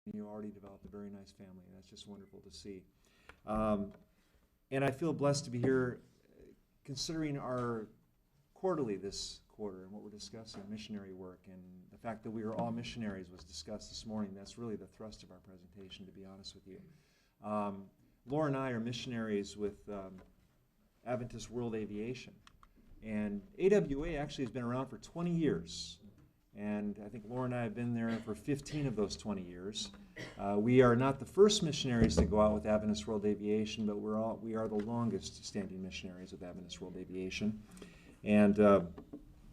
You already developed a very nice family, and that's just wonderful to see. Um, and I feel blessed to be here considering our quarterly this quarter and what we're discussing, missionary work, and the fact that we are all missionaries was discussed this morning. That's really the thrust of our presentation, to be honest with you. Laura and I are missionaries with Adventist World Aviation, and AWA actually has been around for 20 years. And I think Laura and I have been there for 15 of those 20 years. We are not the first missionaries to go out with Adventist World Aviation, but we are the longest standing missionaries with Adventist World Aviation. And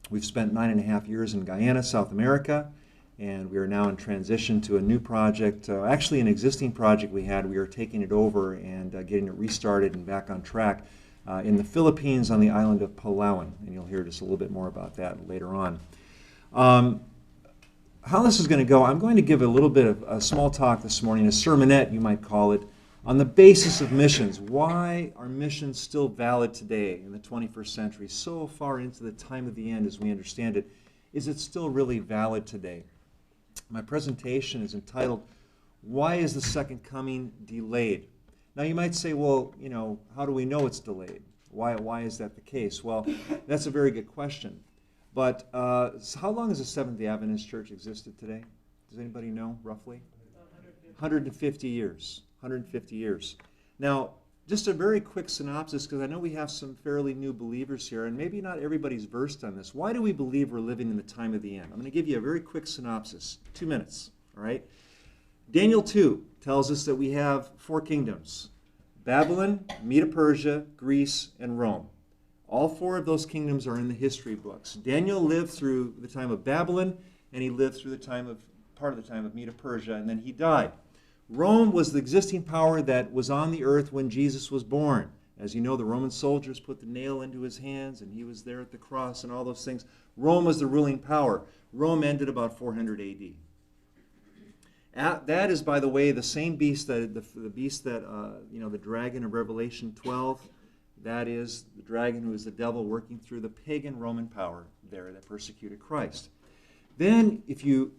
we've spent 9.5 years in Guyana, South America, and we are now in transition to a new project. Actually, an existing project we had, we are taking it over and getting it restarted and back on track in the Philippines on the island of Palawan. And you'll hear just a little bit more about that later on. How this is going to go, I'm going to give a little bit of a small talk this morning, a sermonette you might call it, on the basis of missions. Why are missions still valid today in the 21st century, so far into the time of the end as we understand it? Is it still really valid today? My presentation is entitled, Why is the Second Coming Delayed? Now you might say, well, how do we know it's delayed? Why is that the case? Well, that's a very good question. But how long has the Seventh-day Adventist Church existed today? Does anybody know, roughly? 150 years. 150 years. Now, just a very quick synopsis, because I know we have some fairly new believers here, and maybe not everybody's versed on this. Why do we believe we're living in the time of the end? I'm going to give you a very quick synopsis, 2 minutes, all right? Daniel 2 tells us that we have 4 kingdoms: Babylon, Medo-Persia, Greece, and Rome. All 4 of those kingdoms are in the history books. Daniel lived through the time of Babylon, and he lived through part of the time of Medo-Persia, and then he died. Rome was the existing power that was on the earth when Jesus was born. As you know, the Roman soldiers put the nail into his hands, and he was there at the cross and all those things. Rome was the ruling power. Rome ended about 400 A.D. That is, by the way, the same beast that the dragon of Revelation 12. That is the dragon who is the devil working through the pagan Roman power there that persecuted Christ. Then, if you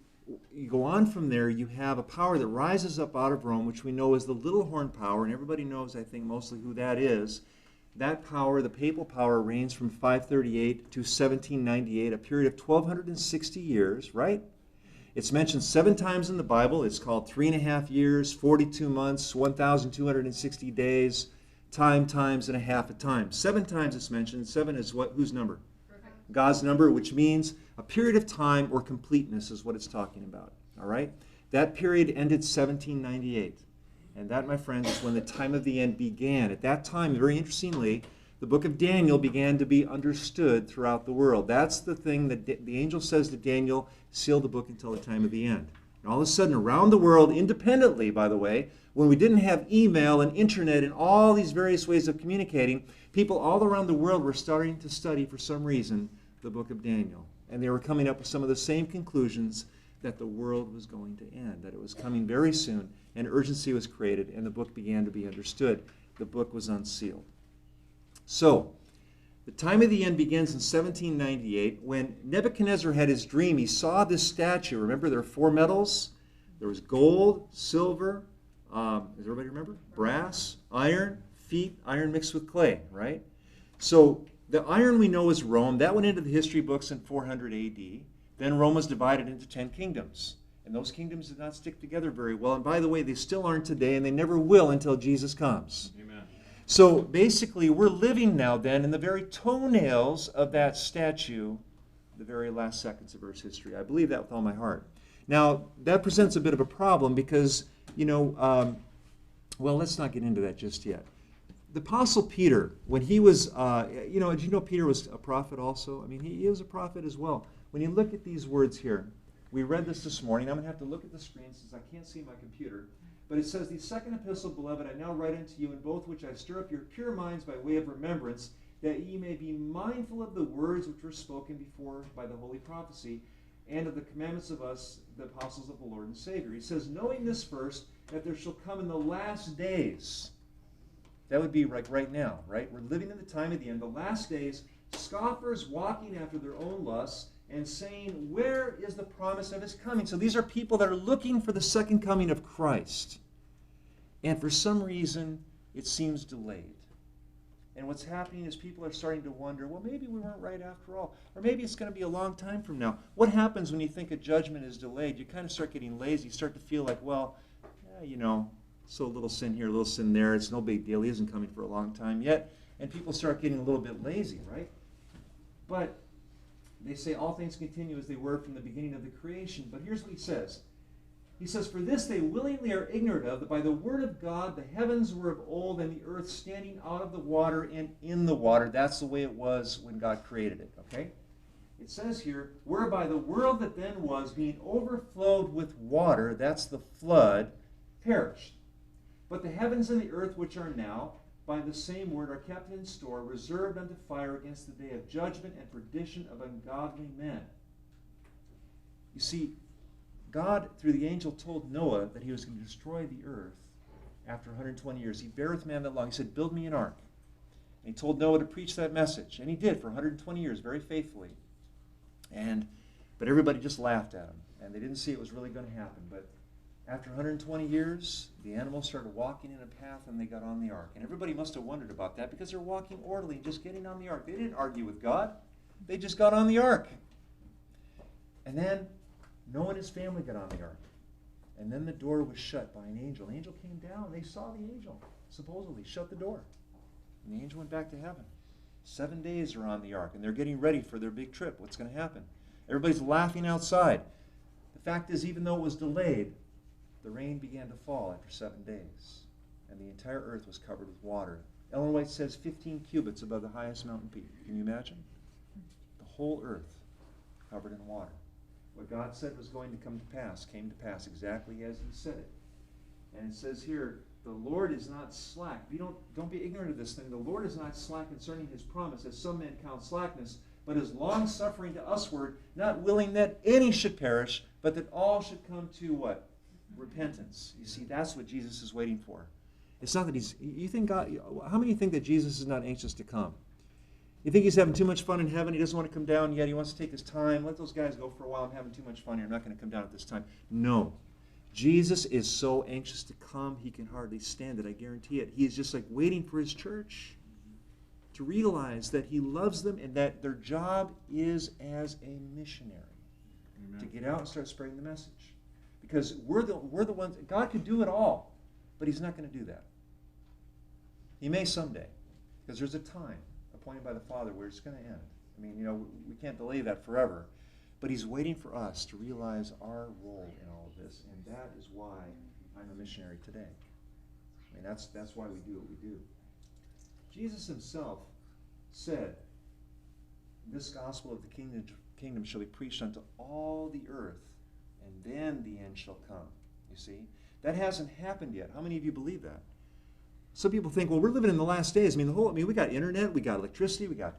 go on from there, you have a power that rises up out of Rome, which we know is the little horn power, and everybody knows, I think, mostly who that is. That power, the papal power, reigns from 538 to 1798, a period of 1,260 years, right? It's mentioned 7 times in the Bible. It's called 3.5 years, 42 months, 1,260 days, times and a half a time. 7 times it's mentioned. 7 is what? Whose number? Perfect. God's number, which means a period of time or completeness is what it's talking about. All right? That period ended 1798. And that, my friends, is when the time of the end began. At that time, very interestingly, the book of Daniel began to be understood throughout the world. That's the thing that the angel says to Daniel, seal the book until the time of the end. And all of a sudden, around the world, independently, by the way, when we didn't have email and internet and all these various ways of communicating, people all around the world were starting to study, for some reason, the book of Daniel. And they were coming up with some of the same conclusions, that the world was going to end, that it was coming very soon, and urgency was created, and the book began to be understood. The book was unsealed. So, the time of the end begins in 1798. When Nebuchadnezzar had his dream, he saw this statue. Remember, there are 4 metals. There was gold, silver, does everybody remember? Brass, iron, iron mixed with clay, right? So the iron we know is Rome. That went into the history books in 400 A.D. Then Rome was divided into 10 kingdoms. And those kingdoms did not stick together very well. And by the way, they still aren't today, and they never will until Jesus comes. Amen. So basically, we're living now then in the very toenails of that statue, the very last seconds of Earth's history. I believe that with all my heart. Now, that presents a bit of a problem because, well, let's not get into that just yet. The Apostle Peter, when he was, did you know Peter was a prophet also? I mean, he was a prophet as well. When you look at these words here, we read this morning. I'm going to have to look at the screen since I can't see my computer. But it says, the second epistle, beloved, I now write unto you, in both which I stir up your pure minds by way of remembrance, that ye may be mindful of the words which were spoken before by the holy prophecy, and of the commandments of us, the apostles of the Lord and Savior. He says, knowing this first, that there shall come in the last days. That would be like right now, right? We're living in the time of the end, the last days, scoffers walking after their own lusts, and saying, where is the promise of his coming? So these are people that are looking for the second coming of Christ. And for some reason, it seems delayed. And what's happening is people are starting to wonder, well, maybe we weren't right after all. Or maybe it's going to be a long time from now. What happens when you think a judgment is delayed? You kind of start getting lazy. You start to feel like, well, so a little sin here, a little sin there. It's no big deal. He isn't coming for a long time yet. And people start getting a little bit lazy, right? But they say all things continue as they were from the beginning of the creation. But here's what he says. He says, for this they willingly are ignorant of, that by the word of God the heavens were of old, and the earth standing out of the water and in the water. That's the way it was when God created it, okay? It says here, whereby the world that then was, being overflowed with water, that's the flood, perished. But the heavens and the earth which are now, by the same word, are kept in store, reserved unto fire against the day of judgment and perdition of ungodly men. You see, God, through the angel, told Noah that he was going to destroy the earth after 120 years. He bare with man that long. He said, build me an ark. And he told Noah to preach that message. And he did for 120 years, very faithfully. But everybody just laughed at him. And they didn't see it was really going to happen. But after 120 years, the animals started walking in a path and they got on the ark. And everybody must have wondered about that because they're walking orderly and just getting on the ark. They didn't argue with God. They just got on the ark. And then Noah and his family got on the ark. And then the door was shut by an angel. The angel came down. They saw the angel, supposedly, shut the door. And the angel went back to heaven. 7 days are on the ark, and they're getting ready for their big trip. What's going to happen? Everybody's laughing outside. The fact is, even though it was delayed, the rain began to fall after 7 days. And the entire earth was covered with water. Ellen White says 15 cubits above the highest mountain peak. Can you imagine? The whole earth covered in water. What God said was going to come to pass came to pass exactly as he said it. And it says here, the Lord is not slack. You don't be ignorant of this thing. The Lord is not slack concerning his promise, as some men count slackness, but is long-suffering to usward, not willing that any should perish, but that all should come to what? Repentance. You see, that's what Jesus is waiting for. It's not that you think God, how many think that Jesus is not anxious to come? You think he's having too much fun in heaven? He doesn't want to come down yet. He wants to take his time. Let those guys go for a while. I'm having too much fun here. I'm not going to come down at this time. No. Jesus is so anxious to come, he can hardly stand it. I guarantee it. He is just like waiting for his church to realize that he loves them and that their job is as a missionary. Amen. To get out and start spreading the message. Because we're the ones, God could do it all, but he's not going to do that. He may someday, because there's a time appointed by the Father where it's going to end. I mean, we can't delay that forever. But he's waiting for us to realize our role in all of this, and that is why I'm a missionary today. I mean, that's why we do what we do. Jesus himself said, this gospel of the kingdom shall be preached unto all the earth, and then the end shall come. You see? That hasn't happened yet. How many of you believe that? Some people think, well, we're living in the last days. I mean, we got internet, we got electricity, we got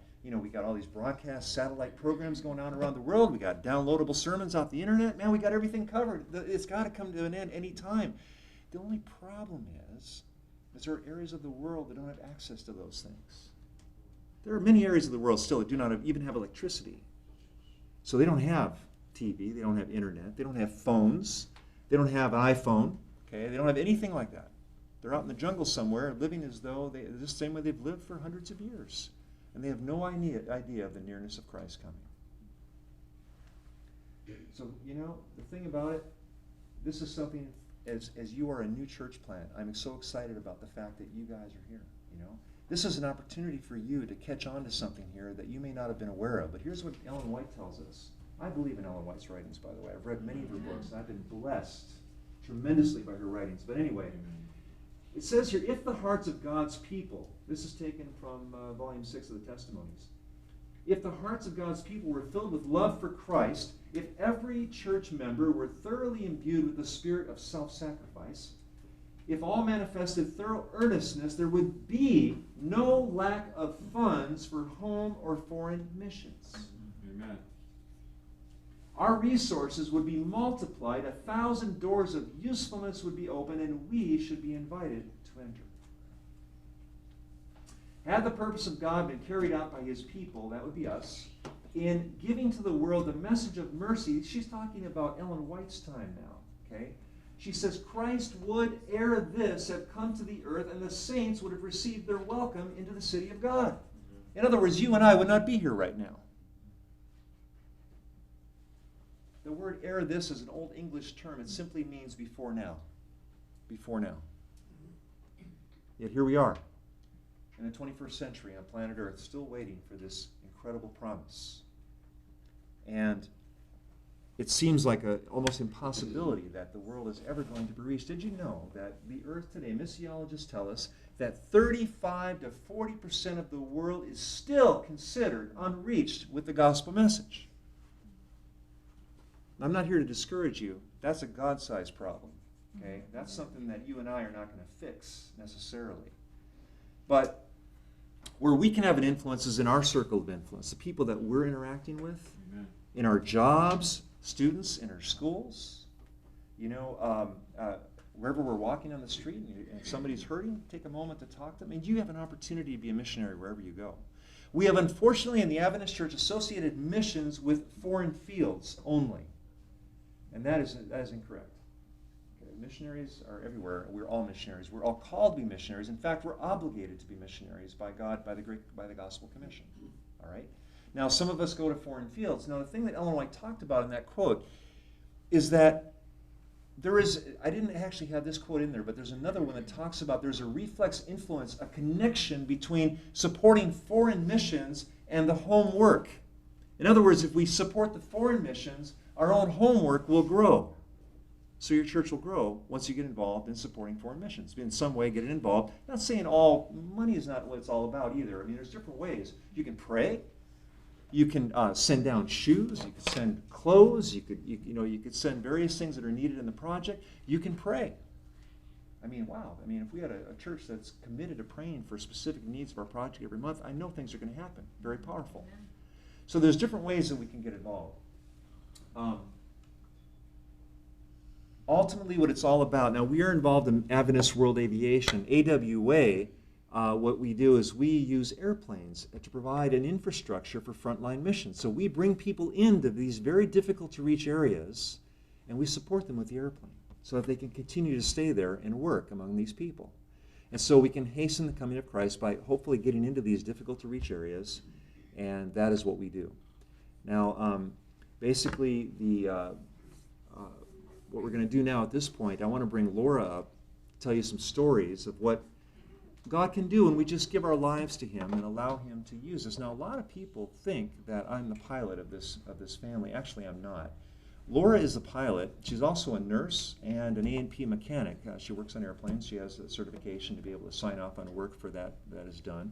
all these broadcast satellite programs going on around the world. We got downloadable sermons off the internet. Man, we got everything covered. It's got to come to an end any time. The only problem is there are areas of the world that don't have access to those things. There are many areas of the world still that do not even have electricity. So they don't have TV, they don't have internet, they don't have phones, they don't have an iPhone, okay? They don't have anything like that. They're out in the jungle somewhere living as though they're the same way they've lived for hundreds of years. And they have no idea of the nearness of Christ coming. So, the thing about it, this is something, as you are a new church plant, I'm so excited about the fact that you guys are here, This is an opportunity for you to catch on to something here that you may not have been aware of. But here's what Ellen White tells us. I believe in Ellen White's writings, by the way. I've read many of her books, and I've been blessed tremendously by her writings. But anyway, it says here, if the hearts of God's people, this is taken from volume 6 of the Testimonies, if the hearts of God's people were filled with love for Christ, if every church member were thoroughly imbued with the spirit of self-sacrifice, if all manifested thorough earnestness, there would be no lack of funds for home or foreign missions. Amen. Our resources would be multiplied, 1,000 doors of usefulness would be opened, and we should be invited to enter. Had the purpose of God been carried out by his people, that would be us, in giving to the world the message of mercy, she's talking about Ellen White's time now, okay? She says, Christ would, ere this, have come to the earth, and the saints would have received their welcome into the city of God. In other words, you and I would not be here right now. The word ere this is an old English term. It simply means before now. Before now. Yet here we are, in the 21st century on planet Earth, still waiting for this incredible promise. And it seems like an almost impossibility that the world is ever going to be reached. Did you know that the Earth today, missiologists tell us, that 35 to 40% of the world is still considered unreached with the gospel message? I'm not here to discourage you. That's a God-sized problem. Okay? That's something that you and I are not going to fix necessarily. But where we can have an influence is in our circle of influence, the people that we're interacting with, Amen. In our jobs, students, in our schools. You know, wherever we're walking on the street and somebody's hurting, take a moment to talk to them. And you have an opportunity to be a missionary wherever you go. We have, unfortunately, in the Adventist Church, associated missions with foreign fields only. And that is incorrect. Okay, missionaries are everywhere. We're all missionaries. We're all called to be missionaries. In fact, we're obligated to be missionaries by God, by the Gospel Commission. All right? Now, some of us go to foreign fields. Now, the thing that Ellen White talked about in that quote is that there is, I didn't actually have this quote in there, but there's another one that talks about there's a reflex influence, a connection between supporting foreign missions and the home work. In other words, if we support the foreign missions, our own homework will grow. So your church will grow once you get involved in supporting foreign missions. In some way, get it involved. Not saying all money is not what it's all about either. I mean, there's different ways. You can pray. You can send down shoes. You could send clothes. You could send various things that are needed in the project. You can pray. I mean, wow. I mean, if we had a church that's committed to praying for specific needs of our project every month, I know things are going to happen. Very powerful. So there's different ways that we can get involved. Ultimately, what it's all about, now we are involved in Adventist World Aviation. AWA, what we do is we use airplanes to provide an infrastructure for frontline missions. So we bring people into these very difficult to reach areas, and we support them with the airplane so that they can continue to stay there and work among these people. And so we can hasten the coming of Christ by hopefully getting into these difficult to reach areas, and that is what we do. Now, basically, what we're going to do now at this point, I want to bring Laura up, tell you some stories of what God can do when we just give our lives to Him and allow Him to use us. Now, a lot of people think that I'm the pilot of this family. Actually, I'm not. Laura is the pilot. She's also a nurse and an A&P mechanic. She works on airplanes. She has a certification to be able to sign off on work for that is done.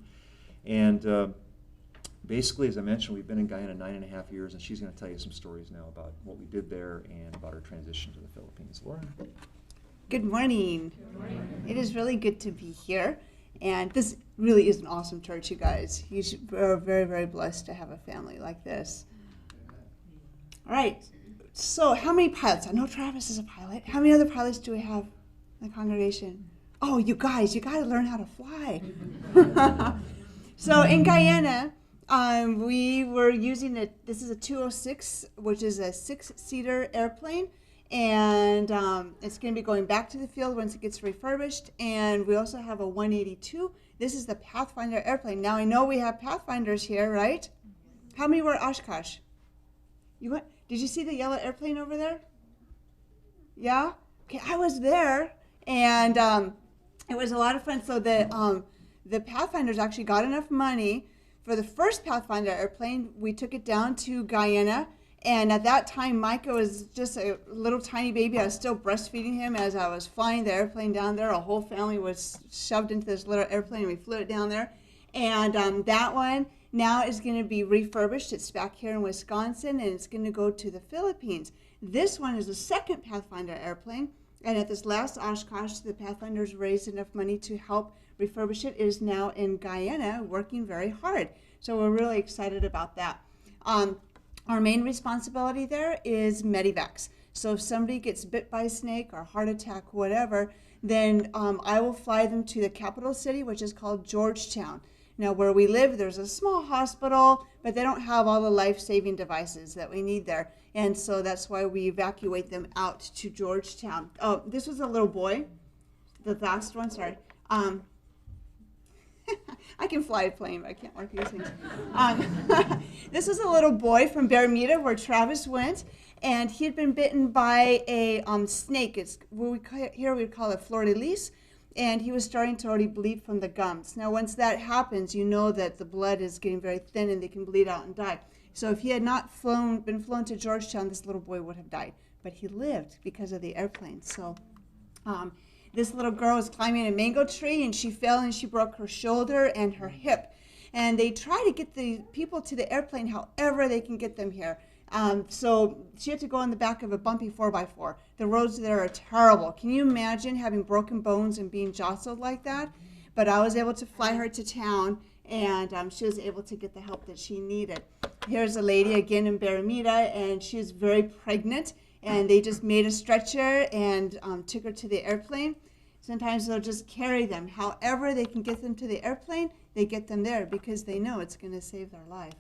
And basically, as I mentioned, we've been in Guyana 9.5 years, and she's going to tell you some stories now about what we did there and about our transition to the Philippines. Laura? Good morning. Good morning. It is really good to be here, and this really is an awesome church, you guys. We're very, very blessed to have a family like this. All right, so how many pilots? I know Travis is a pilot. How many other pilots do we have in the congregation? Oh, you guys, you got to learn how to fly. So in Guyana, we were using this is a 206, which is a 6-seater airplane, and it's going to be going back to the field once it gets refurbished. And we also have a 182. This is the Pathfinder airplane. Now I know we have Pathfinders here, right? How many were at Oshkosh? Did you see the yellow airplane over there? Yeah? Okay, I was there, and it was a lot of fun. So the Pathfinders actually got enough money for the first Pathfinder airplane. We took it down to Guyana, and at that time, Micah was just a little tiny baby. I was still breastfeeding him as I was flying the airplane down there. Our whole family was shoved into this little airplane, and we flew it down there. And that one now is going to be refurbished. It's back here in Wisconsin, and it's going to go to the Philippines. This one is the second Pathfinder airplane, and at this last Oshkosh, the Pathfinders raised enough money to help refurbish it. It is now in Guyana, working very hard. So we're really excited about that. Our main responsibility there is medivacs. So if somebody gets bit by a snake or heart attack, whatever, then I will fly them to the capital city, which is called Georgetown. Now, where we live, there's a small hospital, but they don't have all the life-saving devices that we need there. And so that's why we evacuate them out to Georgetown. Oh, this was a little boy. The last one, sorry. I can fly a plane, but I can't work these things. This was a little boy from Bermuda where Travis went, and he had been bitten by a snake. It's what here we call it fleur-de-lis, and he was starting to already bleed from the gums. Now, once that happens, you know that the blood is getting very thin and they can bleed out and die. So if he had not been flown to Georgetown, this little boy would have died. But he lived because of the airplane. So this little girl was climbing a mango tree, and she fell and she broke her shoulder and her hip. And they try to get the people to the airplane however they can get them here. So she had to go on the back of a bumpy 4x4. The roads there are terrible. Can you imagine having broken bones and being jostled like that? But I was able to fly her to town, and she was able to get the help that she needed. Here's a lady again in Bermuda, and she was very pregnant, and they just made a stretcher and took her to the airplane. Sometimes they'll just carry them. However they can get them to the airplane, they get them there because they know it's going to save their life.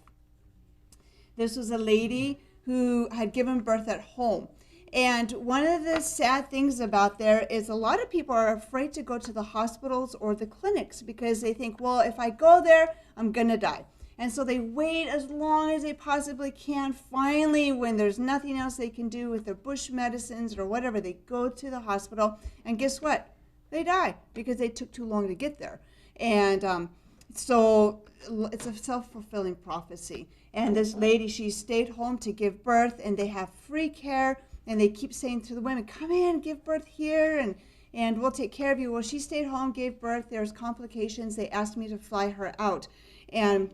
This was a lady who had given birth at home. And one of the sad things about there is a lot of people are afraid to go to the hospitals or the clinics because they think, well, if I go there, I'm going to die. And so they wait as long as they possibly can. Finally, when there's nothing else they can do with their bush medicines or whatever, they go to the hospital. And guess what? They die because they took too long to get there. And so it's a self-fulfilling prophecy. And this lady, she stayed home to give birth, and they have free care. And they keep saying to the women, come in, give birth here, and we'll take care of you. Well, she stayed home, gave birth. There's complications. They asked me to fly her out. And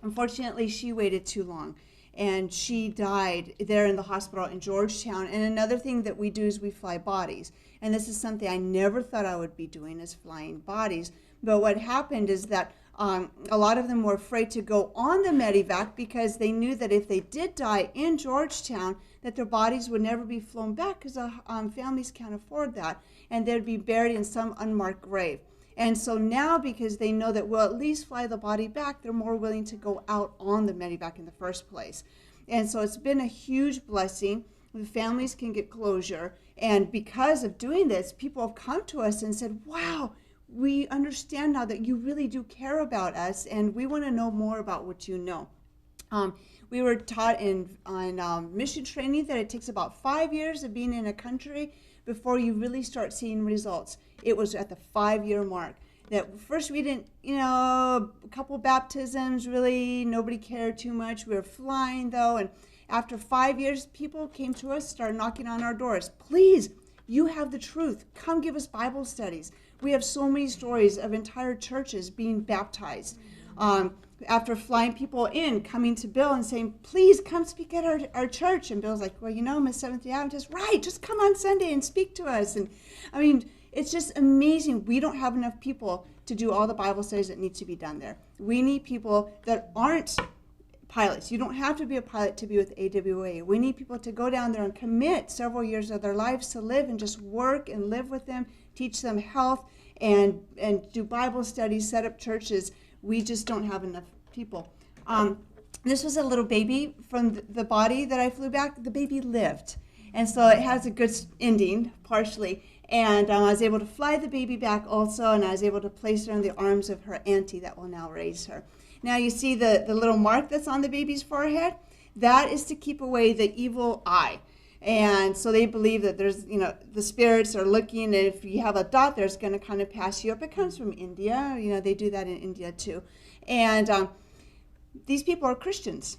unfortunately, she waited too long. And she died there in the hospital in Georgetown. And another thing that we do is we fly bodies. And this is something I never thought I would be doing, is flying bodies. But what happened is that a lot of them were afraid to go on the medevac because they knew that if they did die in Georgetown, that their bodies would never be flown back because families can't afford that. And they'd be buried in some unmarked grave. And so now, because they know that we'll at least fly the body back, they're more willing to go out on the medevac in the first place. And so it's been a huge blessing. The families can get closure. And because of doing this, people have come to us and said, wow, we understand now that you really do care about us, and we want to know more about what you know. We were taught on mission training that it takes about 5 years of being in a country before you really start seeing results. It was at the 5-year mark. That first we didn't, a couple baptisms, really nobody cared too much. We were flying though, and after 5 years, people came to us, started knocking on our doors. Please, you have the truth. Come give us Bible studies. We have so many stories of entire churches being baptized. After flying people in, coming to Bill and saying, please come speak at our church. And Bill's like, well, I'm a Seventh-day Adventist. Right, just come on Sunday and speak to us. And I mean, it's just amazing. We don't have enough people to do all the Bible studies that need to be done there. We need people that aren't pilots. You don't have to be a pilot to be with AWA. We need people to go down there and commit several years of their lives to live and just work and live with them, teach them health, and do Bible studies, set up churches. We just don't have enough people. This was a little baby from the body that I flew back. The baby lived. And so it has a good ending, partially. And I was able to fly the baby back also, and I was able to place her in the arms of her auntie that will now raise her. Now you see the little mark that's on the baby's forehead? That is to keep away the evil eye. And so they believe that there's, the spirits are looking, and if you have a dot there, it's going to kind of pass you up. It comes from India. They do that in India too. And these people are Christians.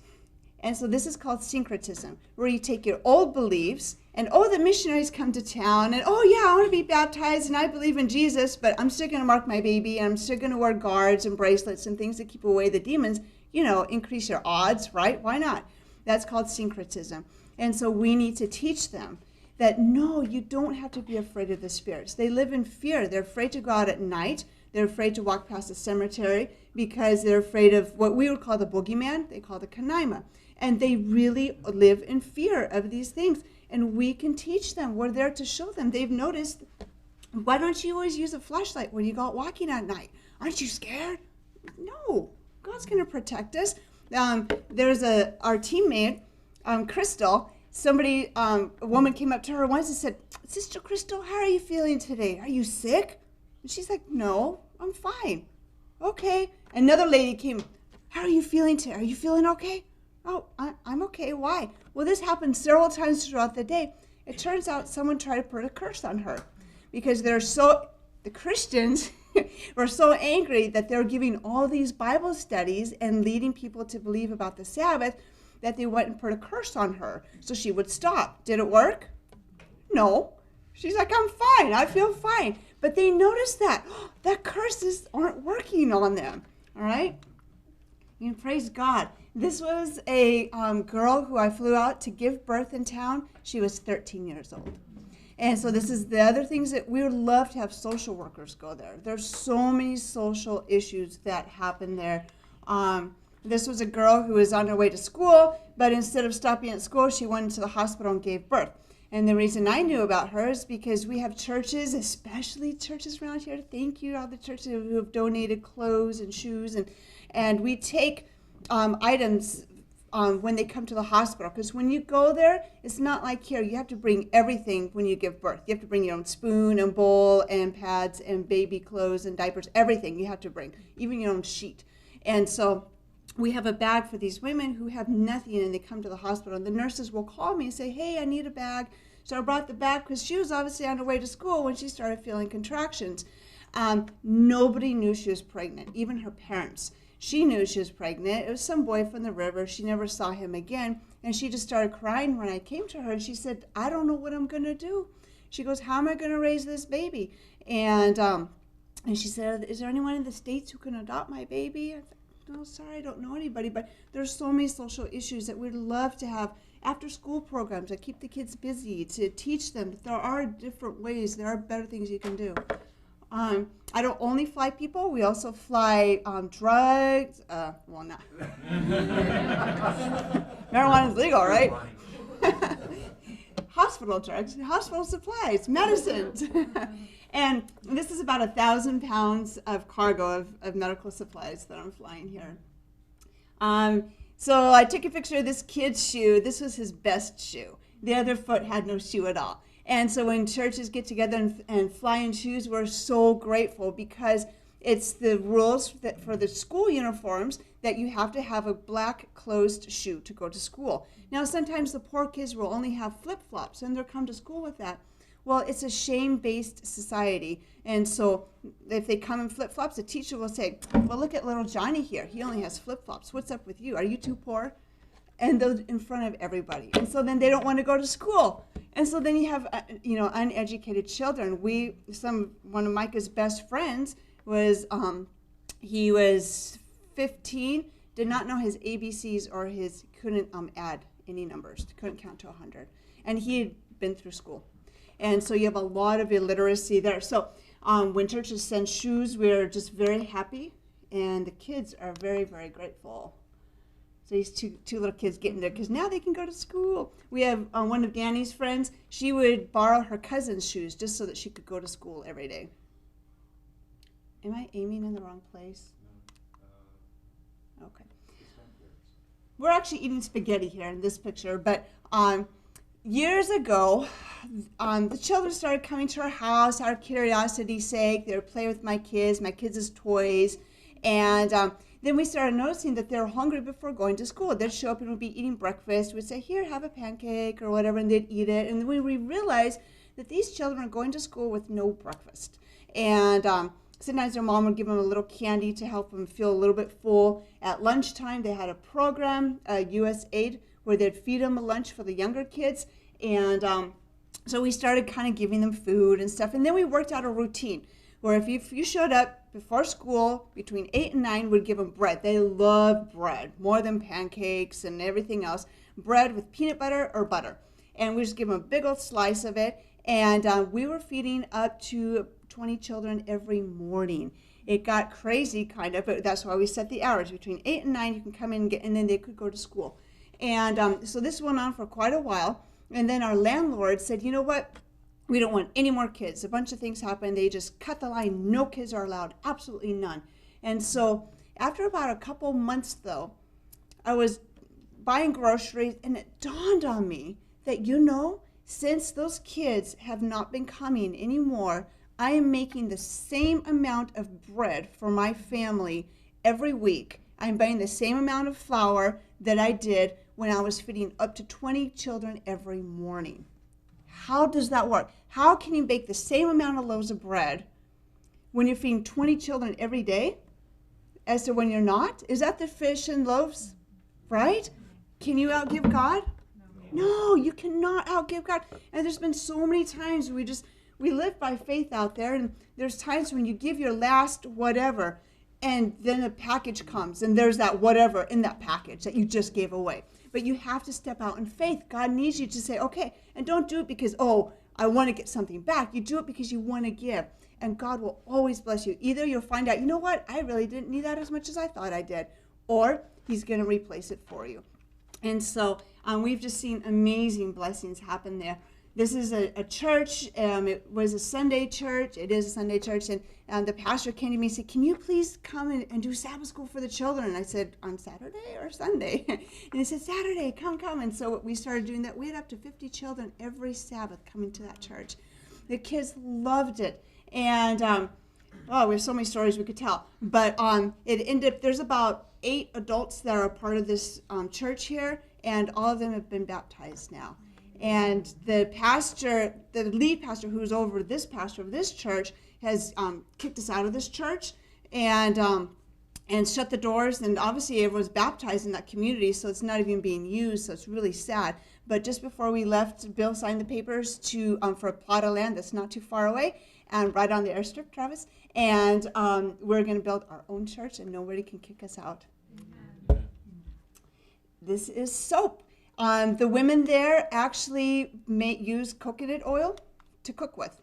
And so this is called syncretism, where you take your old beliefs and, the missionaries come to town, and, I want to be baptized, and I believe in Jesus, but I'm still going to mark my baby, and I'm still going to wear guards and bracelets and things to keep away the demons. Increase your odds, right? Why not? That's called syncretism. And so we need to teach them that, no, you don't have to be afraid of the spirits. They live in fear. They're afraid to go out at night. They're afraid to walk past a cemetery because they're afraid of what we would call the boogeyman. They call the kanaima. And they really live in fear of these things. And we can teach them. We're there to show them. They've noticed, why don't you always use a flashlight when you go out walking at night? Aren't you scared? No, God's going to protect us. There's our teammate, Crystal. A woman came up to her once and said, Sister Crystal, how are you feeling today? Are you sick? And she's like, no, I'm fine. Okay. Another lady came, how are you feeling today? Are you feeling okay? Oh, I'm okay. Why? Well, this happened several times throughout the day. It turns out someone tried to put a curse on her because the Christians were so angry that they're giving all these Bible studies and leading people to believe about the Sabbath that they went and put a curse on her so she would stop. Did it work? No. She's like, I'm fine. I feel fine. But they noticed that curses aren't working on them. All right? And praise God. This was a girl who I flew out to give birth in town. She was 13 years old. And so this is the other things that we would love to have social workers go there. There's so many social issues that happen there. This was a girl who was on her way to school, but instead of stopping at school, she went into the hospital and gave birth. And the reason I knew about her is because we have churches, especially churches around here. Thank you, all the churches who have donated clothes and shoes. And we take items when they come to the hospital. Because when you go there, it's not like here. You have to bring everything when you give birth. You have to bring your own spoon and bowl and pads and baby clothes and diapers, everything you have to bring, even your own sheet. And so we have a bag for these women who have nothing and they come to the hospital. And the nurses will call me and say, hey, I need a bag. So I brought the bag because she was obviously on her way to school when she started feeling contractions. Nobody knew she was pregnant, even her parents. She knew she was pregnant. It was some boy from the river. She never saw him again. And she just started crying when I came to her. And she said, I don't know what I'm going to do. She goes, how am I going to raise this baby? And she said, is there anyone in the States who can adopt my baby? I said, no, sorry, I don't know anybody. But there's so many social issues that we'd love to have after school programs that keep the kids busy, to teach them that there are different ways, there are better things you can do. I don't only fly people, we also fly drugs, well, not. Marijuana is legal, right? Hospital drugs, hospital supplies, medicines. And this is about 1,000 pounds of cargo of medical supplies that I'm flying here. So I took a picture of this kid's shoe. This was his best shoe. The other foot had no shoe at all. And so when churches get together and fly in shoes, we're so grateful because it's the rules that for the school uniforms that you have to have a black closed shoe to go to school. Now, sometimes the poor kids will only have flip-flops and they'll come to school with that. Well, it's a shame-based society. And so if they come in flip-flops, the teacher will say, well, look at little Johnny here. He only has flip-flops. What's up with you? Of you too poor? And those in front of everybody. And so then they don't want to go to school. And so then you have, uneducated children. One of Micah's best friends was, he was 15, did not know his ABCs or couldn't add any numbers, couldn't count to 100. And he had been through school. And so you have a lot of illiteracy there. So when churches send shoes, we're just very happy. And the kids are very, very grateful. So these two little kids getting there because now they can go to school. We have one of Danny's friends. She would borrow her cousin's shoes just so that she could go to school every day. Am I aiming in the wrong place? Okay. We're actually eating spaghetti here in this picture, but years ago, the children started coming to our house out of curiosity's sake. They would play with my kids' toys, and then we started noticing that they were hungry before going to school. They'd show up and we'd be eating breakfast. We'd say, here, have a pancake or whatever, and they'd eat it. And then we realized that these children are going to school with no breakfast. And sometimes their mom would give them a little candy to help them feel a little bit full. At lunchtime, they had a program, USAID, where they'd feed them a lunch for the younger kids. And so we started kind of giving them food and stuff. And then we worked out a routine where if you showed up before school, between 8 and 9, we'd give them bread. They love bread, more than pancakes and everything else. Bread with peanut butter or butter. And we just give them a big old slice of it. And we were feeding up to 20 children every morning. It got crazy, kind of, but that's why we set the hours. Between 8 and 9, you can come in and then they could go to school. And so this went on for quite a while. And then our landlord said, you know what? We don't want any more kids. A bunch of things happened. They just cut the line. No kids are allowed. Absolutely none. And so After about a couple months, though, I was buying groceries, and it dawned on me that, since those kids have not been coming anymore, I am making the same amount of bread for my family every week. I'm buying the same amount of flour that I did when I was feeding up to 20 children every morning. How does that work? How can you bake the same amount of loaves of bread when you're feeding 20 children every day as to when you're not? Is that the fish and loaves, right? Can you outgive God? No, you cannot outgive God. And there's been so many times we live by faith out there, and there's times when you give your last whatever, and then a package comes, and there's that whatever in that package that you just gave away. But you have to step out in faith. God needs you to say, okay, and don't do it because, I want to get something back. You do it because you want to give, and God will always bless you. Either you'll find out, you know what, I really didn't need that as much as I thought I did, or he's going to replace it for you. And so we've just seen amazing blessings happen there. This is a church. It was a Sunday church. It is a Sunday church. And the pastor came to me and said, can you please come and do Sabbath school for the children? And I said, on Saturday or Sunday? And he said, Saturday, come. And so we started doing that. We had up to 50 children every Sabbath coming to that church. The kids loved it. And, we have so many stories we could tell. But it ended up, there's about 8 adults that are a part of this church here, and all of them have been baptized now. And the lead pastor who's over this pastor of this church has kicked us out of this church and shut the doors. And obviously everyone's baptized in that community, so it's not even being used, so it's really sad. But just before we left, Bill signed the papers for a plot of land that's not too far away, and right on the airstrip, Travis. And we're going to build our own church, and nobody can kick us out. Amen. This is soap. The women there actually use coconut oil to cook with.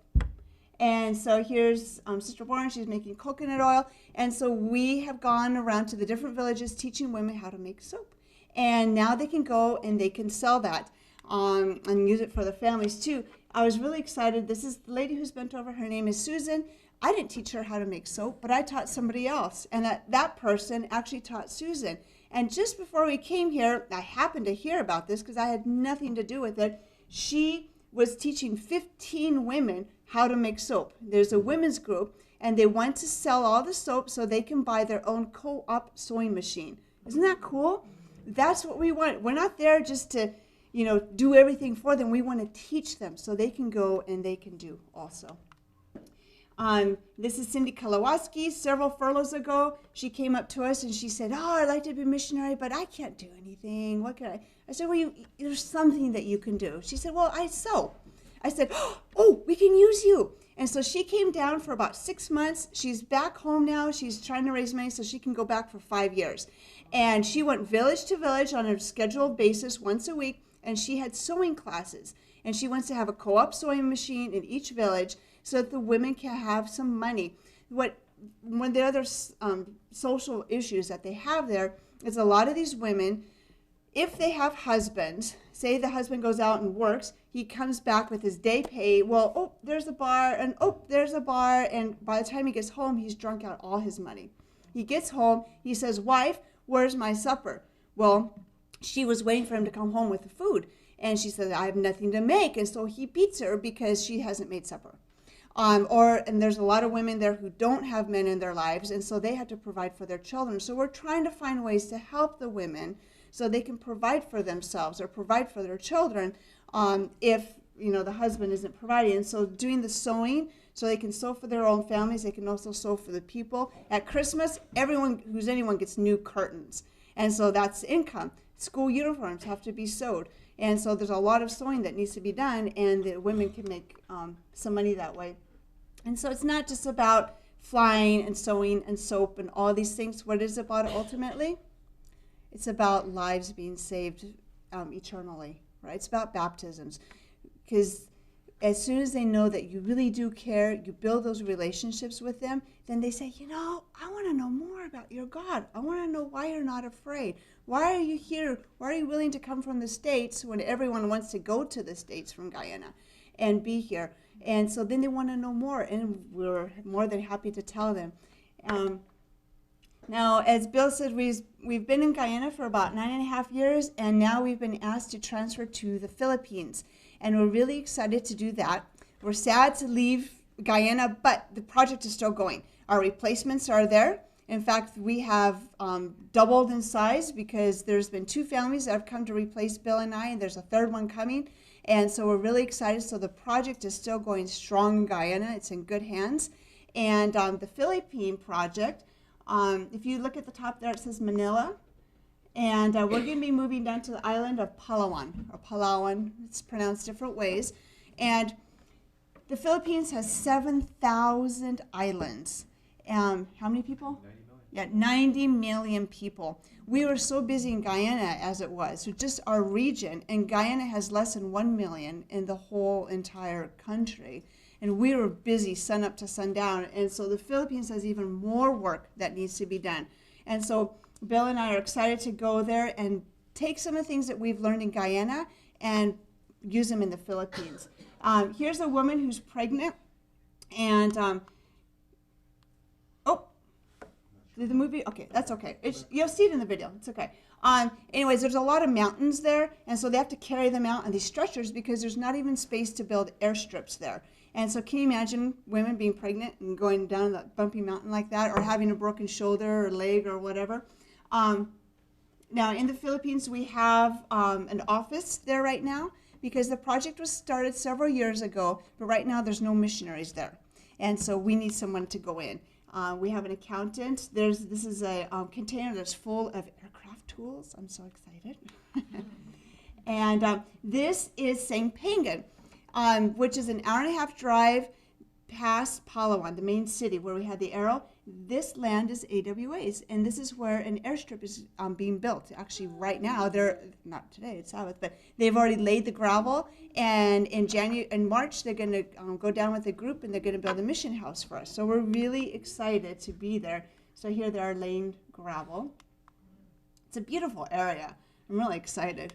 And so here's Sister Warren. She's making coconut oil. And so we have gone around to the different villages teaching women how to make soap. And now they can go and they can sell that and use it for their families too. I was really excited. This is the lady who's bent over. Her name is Susan. I didn't teach her how to make soap, but I taught somebody else. And that person actually taught Susan. And just before we came here, I happened to hear about this because I had nothing to do with it. She was teaching 15 women how to make soap. There's a women's group, and they want to sell all the soap so they can buy their own co-op sewing machine. Isn't that cool? That's what we want. We're not there just to, do everything for them. We want to teach them so they can go and they can do also. This is Cindy Kalawaski. Several furloughs ago, she came up to us and she said, I'd like to be a missionary, but I can't do anything. What can I? I said, well, there's something that you can do. She said, well, I sew. I said, we can use you. And so she came down for about 6 months. She's back home now. She's trying to raise money so she can go back for 5 years. And she went village to village on a scheduled basis once a week, and she had sewing classes. And she wants to have a co-op sewing machine in each village so that the women can have some money. One of the other social issues that they have there is a lot of these women, if they have husbands, say the husband goes out and works, he comes back with his day pay. Well, there's a bar, and there's a bar, and by the time he gets home, he's drunk out all his money. He gets home, he says, wife, where's my supper? Well, she was waiting for him to come home with the food, and she said, I have nothing to make, and so he beats her because she hasn't made supper. And there's a lot of women there who don't have men in their lives, and so they have to provide for their children. So we're trying to find ways to help the women so they can provide for themselves or provide for their children if the husband isn't providing. And so doing the sewing, so they can sew for their own families, they can also sew for the people. At Christmas, anyone gets new curtains, and so that's income. School uniforms have to be sewed, and so there's a lot of sewing that needs to be done, and the women can make some money that way. And so it's not just about flying and sewing and soap and all these things. What is it about ultimately? It's about lives being saved eternally, right? It's about baptisms. Because as soon as they know that you really do care, you build those relationships with them, then they say, I want to know more about your God. I want to know why you're not afraid. Why are you here? Why are you willing to come from the States when everyone wants to go to the States from Guyana and be here? And so then they want to know more, and we're more than happy to tell them. Now, as Bill said, we've been in Guyana for about 9.5 years, and now we've been asked to transfer to the Philippines. And we're really excited to do that. We're sad to leave Guyana, but the project is still going. Our replacements are there. In fact, we have doubled in size because there's been 2 families that have come to replace Bill and I, and there's a 3rd one coming. And so we're really excited. So the project is still going strong in Guyana. It's in good hands. And the Philippine project, if you look at the top there, it says Manila. And we're going to be moving down to the island of Palawan, or Palawan. It's pronounced different ways. And the Philippines has 7,000 islands. How many people? 90 million. Yeah, 90 million people. We were so busy in Guyana as it was, so just our region, and Guyana has less than 1 million in the whole entire country. And we were busy sun up to sundown, and so the Philippines has even more work that needs to be done. And so Bill and I are excited to go there and take some of the things that we've learned in Guyana and use them in the Philippines. Here's a woman who's pregnant, and the movie, okay, that's okay. You'll see it in the video. It's okay. Anyways, there's a lot of mountains there, and so they have to carry them out on these stretchers because there's not even space to build airstrips there. And so can you imagine women being pregnant and going down that bumpy mountain like that, or having a broken shoulder or leg or whatever? Now, in the Philippines, we have an office there right now because the project was started several years ago, but right now there's no missionaries there. And so we need someone to go in. We have an accountant. This is a container that's full of aircraft tools. I'm so excited. And this is St. Pangan, which is an 1.5-hour drive past Palawan, the main city where we had the arrow. This land is AWA's, and this is where an airstrip is being built. Actually, right now, not today, it's Sabbath, but they've already laid the gravel, and in March, they're going to go down with a group, and they're going to build a mission house for us. So we're really excited to be there. So here they are laying gravel. It's a beautiful area. I'm really excited.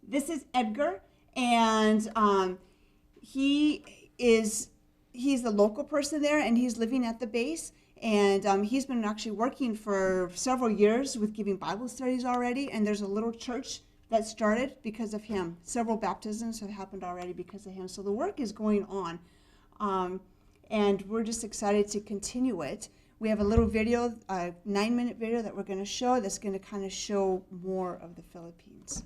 This is Edgar, and he's the local person there, and he's living at the base, and he's been actually working for several years with giving Bible studies already, and there's a little church that started because of him. Several baptisms have happened already because of him, so the work is going on, and we're just excited to continue it. We have a little video, a 9-minute video that we're going to show that's going to kind of show more of the Philippines.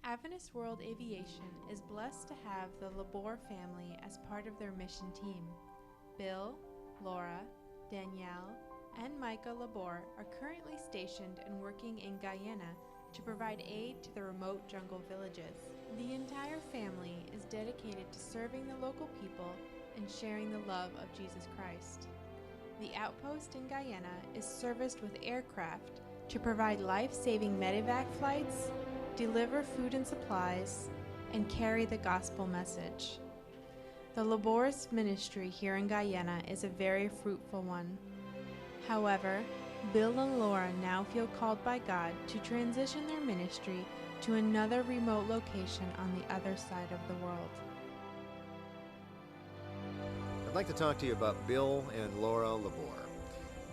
Adventist World Aviation is blessed to have the LaBore family as part of their mission team. Bill, Laura, Danielle, and Micah LaBore are currently stationed and working in Guyana to provide aid to the remote jungle villages. The entire family is dedicated to serving the local people and sharing the love of Jesus Christ. The outpost in Guyana is serviced with aircraft to provide life-saving medevac flights, deliver food and supplies, and carry the gospel message. The LaBore's ministry here in Guyana is a very fruitful one. However, Bill and Laura now feel called by God to transition their ministry to another remote location on the other side of the world. I'd like to talk to you about Bill and Laura LaBore.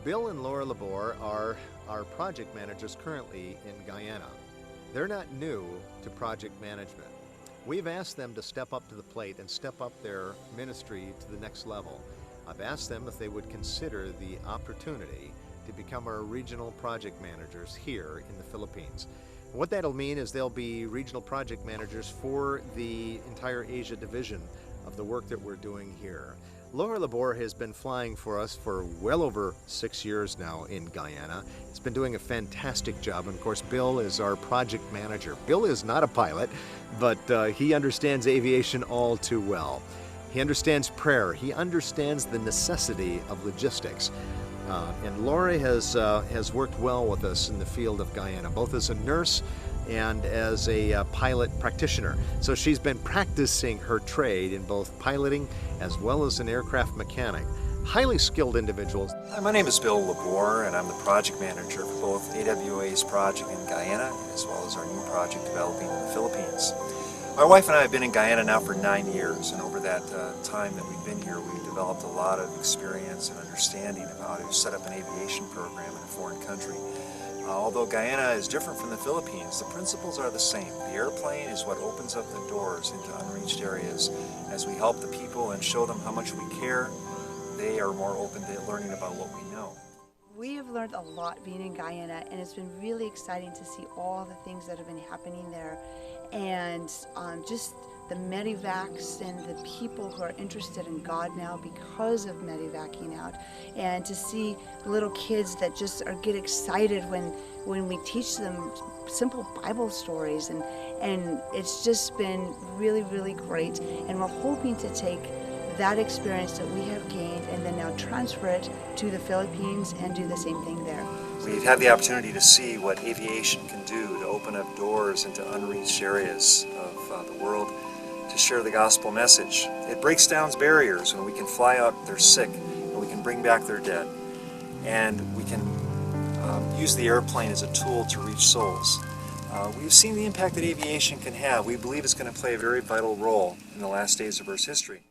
Bill and Laura LaBore are our project managers currently in Guyana. They're not new to project management. We've asked them to step up to the plate and step up their ministry to the next level. I've asked them if they would consider the opportunity to become our regional project managers here in the Philippines. And what that'll mean is they'll be regional project managers for the entire Asia division of the work that we're doing here. Laura LaBore has been flying for us for well over 6 years now in Guyana. He's been doing a fantastic job, and of course Bill is our project manager. Bill is not a pilot, but he understands aviation all too well. He understands prayer. He understands the necessity of logistics. And Laura has worked well with us in the field of Guyana, both as a nurse and as a pilot practitioner. So she's been practicing her trade in both piloting as well as an aircraft mechanic. Highly skilled individuals. Hi, my name is Bill LaBore, and I'm the project manager for both AWA's project in Guyana as well as our new project developing in the Philippines. My wife and I have been in Guyana now for 9 years, and over that time that we've been here, we've developed a lot of experience and understanding of how to set up an aviation program in a foreign country. Although Guyana is different from the Philippines, the principles are the same. The airplane is what opens up the doors into unreached areas. As we help the people and show them how much we care, they are more open to learning about what we know. We have learned a lot being in Guyana, and it's been really exciting to see all the things that have been happening there, and just the medevacs and the people who are interested in God now because of medevacing out, and to see little kids that just get excited when we teach them simple Bible stories, and it's just been really, really great, and we're hoping to take that experience that we have gained and then now transfer it to the Philippines and do the same thing there. We've had the opportunity to see what aviation can do to open up doors into unreached areas of the world, to share the gospel message. It breaks down barriers when we can fly out their sick, and we can bring back their dead, and we can use the airplane as a tool to reach souls. We've seen the impact that aviation can have. We believe it's going to play a very vital role in the last days of Earth's history.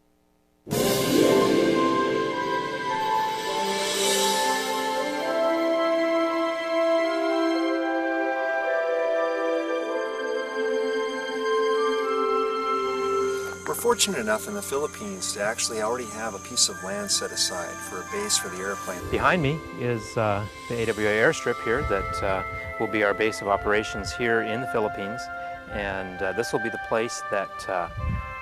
We're fortunate enough in the Philippines to actually already have a piece of land set aside for a base for the airplane. Behind me is the AWA airstrip here that will be our base of operations here in the Philippines, and this will be the place that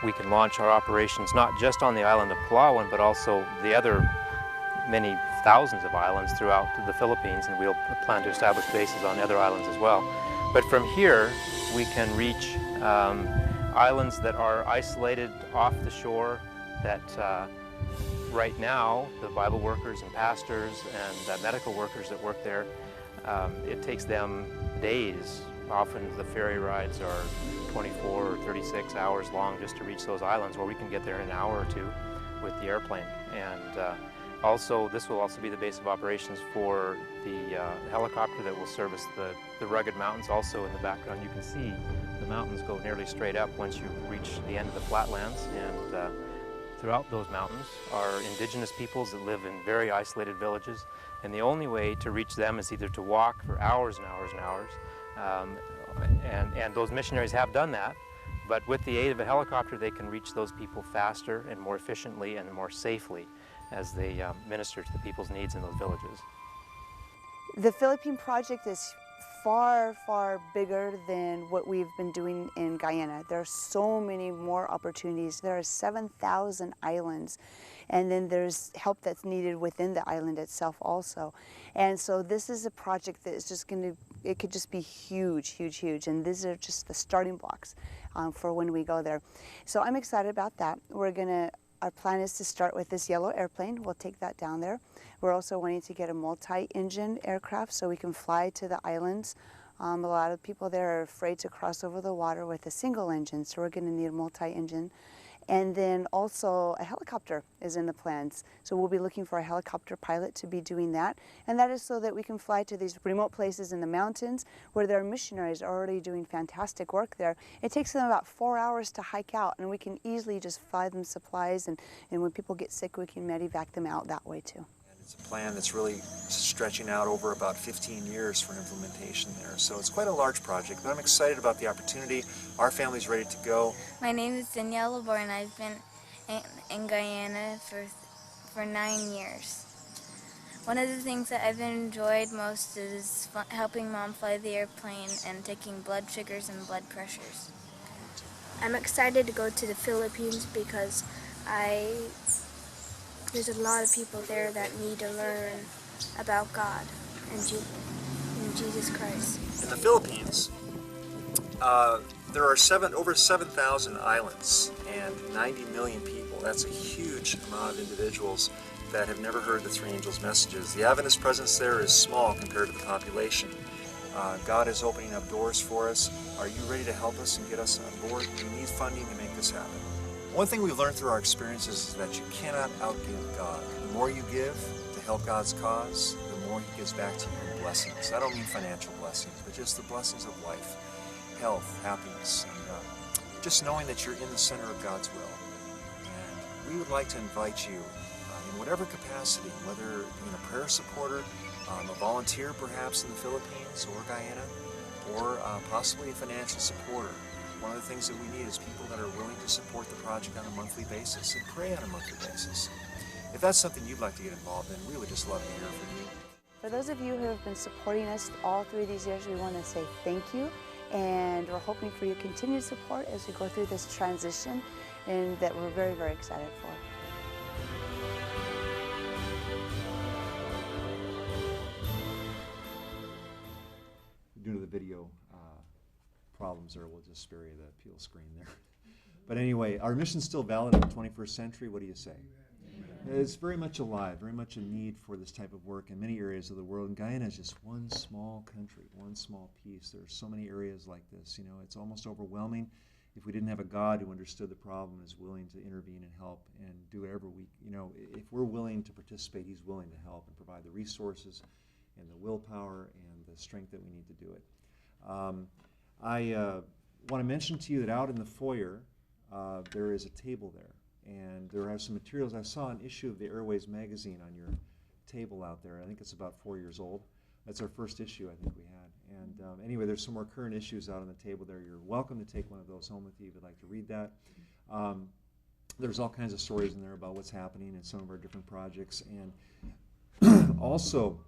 we can launch our operations not just on the island of Palawan, but also the other many thousands of islands throughout the Philippines, and we'll plan to establish bases on other islands as well. But from here we can reach islands that are isolated off the shore, that right now the Bible workers and pastors and medical workers that work there, it takes them days. Often the ferry rides are 24 or 36 hours long just to reach those islands, where we can get there in an hour or two with the airplane. And also, this will also be the base of operations for the helicopter that will service the rugged mountains. Also in the background you can see the mountains go nearly straight up once you reach the end of the flatlands, and throughout those mountains are indigenous peoples that live in very isolated villages, and the only way to reach them is either to walk for hours and hours and hours, and those missionaries have done that, but with the aid of a helicopter they can reach those people faster and more efficiently and more safely as they minister to the people's needs in those villages. The Philippine project is far, far bigger than what we've been doing in Guyana. There are so many more opportunities. There are 7,000 islands, and then there's help that's needed within the island itself also. And so this is a project that is just going to, it could just be huge, huge, huge, and these are just the starting blocks for when we go there. So I'm excited about that. Our plan is to start with this yellow airplane. We'll take that down there. We're also wanting to get a multi-engine aircraft so we can fly to the islands. A lot of people there are afraid to cross over the water with a single engine, so we're going to need a multi-engine. And then also a helicopter is in the plans. So we'll be looking for a helicopter pilot to be doing that. And that is so that we can fly to these remote places in the mountains where there are missionaries already doing fantastic work there. It takes them about 4 hours to hike out, and we can easily just fly them supplies, and when people get sick we can medevac them out that way too. It's a plan that's really stretching out over about 15 years for implementation there. So it's quite a large project, but I'm excited about the opportunity. Our family's ready to go. My name is Danielle LaBore, and I've been in Guyana for 9 years. One of the things that I've enjoyed most is helping Mom fly the airplane and taking blood sugars and blood pressures. I'm excited to go to the Philippines because I there's a lot of people there that need to learn about God and Jesus Christ. In the Philippines, there are over 7,000 islands and 90 million people. That's a huge amount of individuals that have never heard the three angels' messages. The Adventist presence there is small compared to the population. God is opening up doors for us. Are you ready to help us and get us on board? We need funding to make this happen. One thing we've learned through our experiences is that you cannot outgive God. The more you give to help God's cause, the more He gives back to you in blessings. I don't mean financial blessings, but just the blessings of life, health, happiness, and just knowing that you're in the center of God's will. And we would like to invite you in whatever capacity, whether being a prayer supporter, a volunteer perhaps in the Philippines or Guyana, or possibly a financial supporter. One of the things that we need is people that are willing to support the project on a monthly basis and pray on a monthly basis. If that's something you'd like to get involved in, we would just love to hear from you. For those of you who have been supporting us all through these years, we want to say thank you, and we're hoping for your continued support as we go through this transition, and that we're very, very excited for. Due to the video problems there, we'll just spare you the peel screen there. But anyway, our mission's still valid in the 21st century. What do you say? It's very much alive, very much a need for this type of work in many areas of the world. And Guyana is just one small country, one small piece. There's so many areas like this. You know, it's almost overwhelming. If we didn't have a God who understood the problem and is willing to intervene and help and do whatever if we're willing to participate, He's willing to help and provide the resources and the willpower and the strength that we need to do it. I want to mention to you that out in the foyer, there is a table there. And there are some materials. I saw an issue of the Airways magazine on your table out there. I think it's about 4 years old. That's our first issue I think we had. And anyway, there's some more current issues out on the table there. You're welcome to take one of those home with you if you'd like to read that. There's all kinds of stories in there about what's happening in some of our different projects. And also,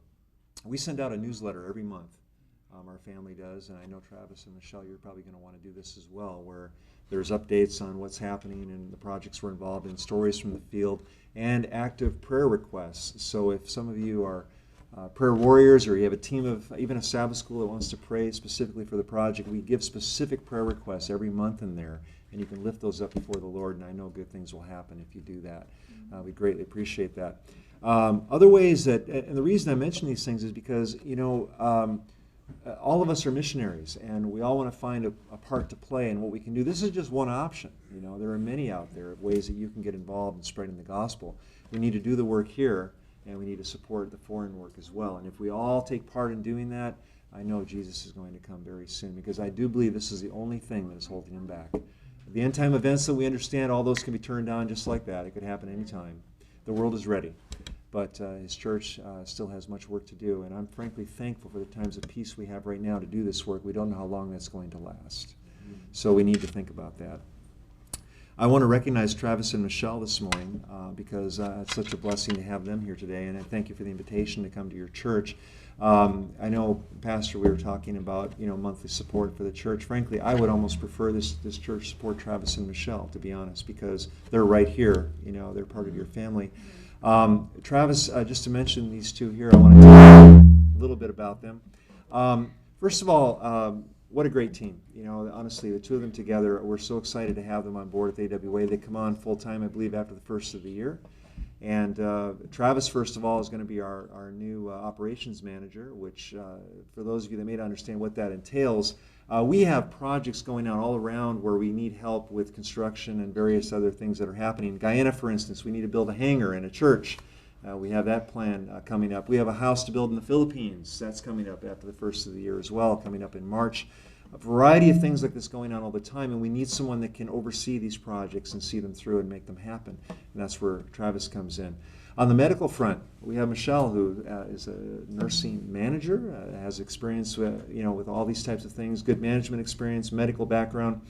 we send out a newsletter every month. Our family does, and I know Travis and Michelle, you're probably going to want to do this as well, where there's updates on what's happening and the projects we're involved in, stories from the field, and active prayer requests. So if some of you are prayer warriors, or you have a team of even a Sabbath school that wants to pray specifically for the project, we give specific prayer requests every month in there, and you can lift those up before the Lord, and I know good things will happen if you do that. We greatly appreciate that. Other ways that, and the reason I mention these things is because, all of us are missionaries, and we all want to find a part to play in what we can do. This is just one option. There are many out there of ways that you can get involved in spreading the gospel. We need to do the work here, and we need to support the foreign work as well. And if we all take part in doing that, I know Jesus is going to come very soon, because I do believe this is the only thing that is holding Him back. The end time events that we understand, all those can be turned on just like that. It could happen anytime. The world is ready. But His church still has much work to do, and I'm frankly thankful for the times of peace we have right now to do this work. We don't know how long that's going to last, so we need to think about that. I want to recognize Travis and Michelle this morning because it's such a blessing to have them here today, and I thank you for the invitation to come to your church. I know, Pastor, we were talking about monthly support for the church. Frankly, I would almost prefer this church support Travis and Michelle, to be honest, because they're right here. They're part of your family. Travis, just to mention these two here, I want to talk a little bit about them. First of all, what a great team. Honestly, the two of them together, we're so excited to have them on board at the AWA. They come on full-time, I believe, after the first of the year. And Travis, first of all, is going to be our new operations manager, which, for those of you that may not understand what that entails, we have projects going on all around where we need help with construction and various other things that are happening. In Guyana, for instance, we need to build a hangar and a church. We have that plan coming up. We have a house to build in the Philippines. That's coming up after the first of the year as well, coming up in March. A variety of things like this going on all the time, and we need someone that can oversee these projects and see them through and make them happen. And that's where Travis comes in. On the medical front, we have Michelle, who is a nursing manager, has experience with all these types of things, good management experience, medical background.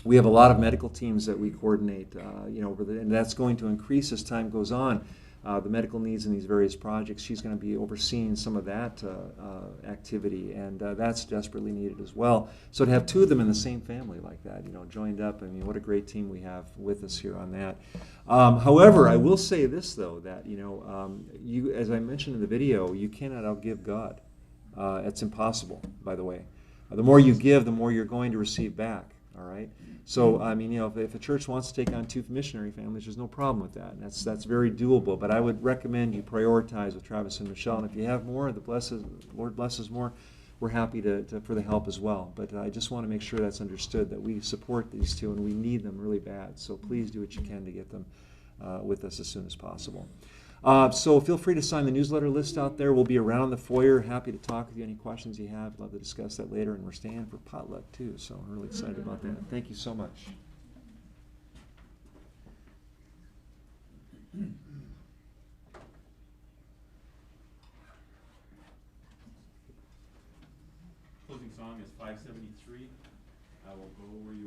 We have a lot of medical teams that we coordinate, and that's going to increase as time goes on. the medical needs in these various projects. She's going to be overseeing some of that activity, and that's desperately needed as well. So to have two of them in the same family like that, joined up, I mean, what a great team we have with us here on that. However, I will say this though, that you, as I mentioned in the video, you cannot outgive God. It's impossible, by the way. The more you give, the more you're going to receive back. All right. So I mean, if a church wants to take on 2 missionary families, there's no problem with that. And that's very doable. But I would recommend you prioritize with Travis and Michelle. And if you have more, the Lord blesses more. We're happy for the help as well. But I just want to make sure that's understood, that we support these two and we need them really bad. So please do what you can to get them with us as soon as possible. So feel free to sign the newsletter list out there. We'll be around the foyer. Happy to talk with you. Any questions you have, love to discuss that later. And we're staying for potluck too, so I'm really excited about that. Thank you so much. Closing song is 573. I will go where you